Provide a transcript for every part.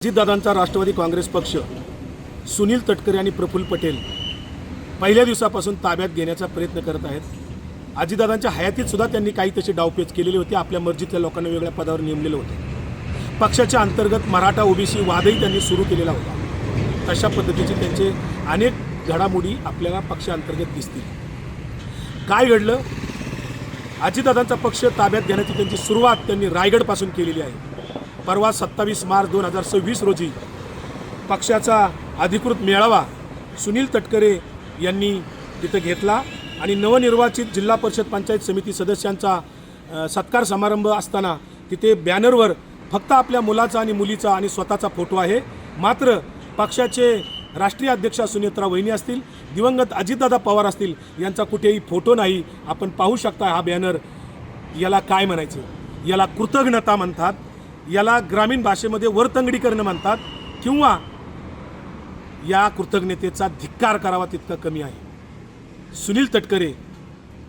अजितदादांचा राष्ट्रवादी काँग्रेस पक्ष सुनील तटकरे आणि प्रफुल्ल पटेल पहिल्या दिवसापासून ताब्यात घेण्याचा प्रयत्न करत आहेत। अजितदादांच्या हयातीत सुद्धा त्यांनी काही तसे डावपेच केलेले होते। आपल्या मर्जीतल्या लोकांना वेगळ्या पदावर नेमलेलं होतं। पक्षाच्या अंतर्गत मराठा ओबीसी वादही त्यांनी सुरू केलेला होता। तशा पद्धतीचे त्यांचे अनेक घडामोडी आपल्याला पक्षांतर्गत दिसतील। काय घडलं? अजितदादांचा पक्ष ताब्यात घेण्याची त्यांची सुरुवात त्यांनी रायगडपासून केलेली आहे। परवा 27 मार्च 2026 रोजी पक्षाचा अधिकृत मेळावा सुनील तटकरे यांनी तिथे घेतला आणि नवनिर्वाचित जिल्हा परिषद पंचायत समिती सदस्यांचा सत्कार समारंभ असताना तिथे बॅनरवर फक्त आपल्या मुलाचा आणि मुलीचा आणि स्वतःचा फोटो आहे। मात्र पक्षाचे राष्ट्रीय अध्यक्ष सुनेत्रा वहिनी असतील, दिवंगत अजितदादा पवार असतील, यांचा कुठेही फोटो नाही। आपण पाहू शकता हा बॅनर। याला काय म्हणायचं? याला कृतज्ञता म्हणतात, याला ग्रामीण भाषेमध्ये वरतंगडी करणं म्हणतात, किंवा या कृतज्ञतेचा धिक्कार करावा तितका कमी आहे। सुनील तटकरे,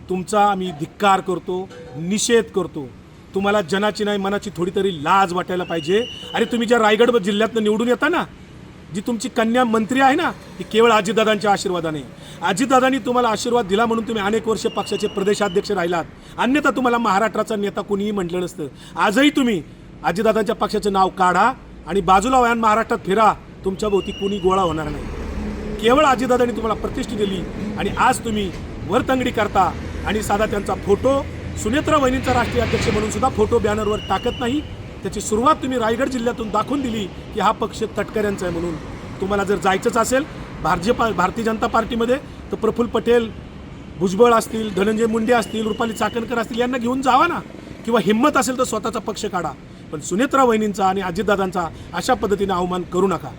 तुमचा आम्ही धिक्कार करतो, निषेध करतो। तुम्हाला जनाची नाही मनाची थोडी तरी लाज वाटायला पाहिजे। अरे तुम्ही ज्या रायगड जिल्ह्यातनं निवडून येता ना, जी तुमची कन्या मंत्री आहे ना, ती केवळ अजितदादांच्या आशीर्वादाने। अजितदादांनी तुम्हाला आशीर्वाद दिला म्हणून तुम्ही अनेक वर्ष पक्षाचे प्रदेशाध्यक्ष राहिलात, अन्यथा तुम्हाला महाराष्ट्राचा नेता कुणीही म्हटलं नसतं। आजही तुम्ही अजितदादांच्या पक्षाचं नाव काढा आणि बाजूला वयान महाराष्ट्रात फिरा, तुमच्या भोवती कुणी गोळा होणार नाही। केवळ अजितदादांनी तुम्हाला प्रतिष्ठा दिली आणि आज तुम्ही वरतंगडी करता आणि साधा त्यांचा फोटो, सुनेत्रा वहिनींचा राष्ट्रीय अध्यक्ष म्हणून सुद्धा फोटो बॅनरवर टाकत नाही। त्याची सुरुवात तुम्ही रायगड जिल्ह्यातून दाखवून दिली की हा पक्ष तटकऱ्यांचा आहे म्हणून। तुम्हाला जर जायचंच असेल भारतीय जनता पार्टीमध्ये तर प्रफुल्ल पटेल, भुजबळ असतील, धनंजय मुंडे असतील, रुपाली चाकणकर असतील, यांना घेऊन जावा ना, किंवा हिंमत असेल तर स्वतःचा पक्ष काढा। पण सुनेत्रा वहिनींचा आणि अजितदादांचा अशा पद्धतीने अवमान करू नका।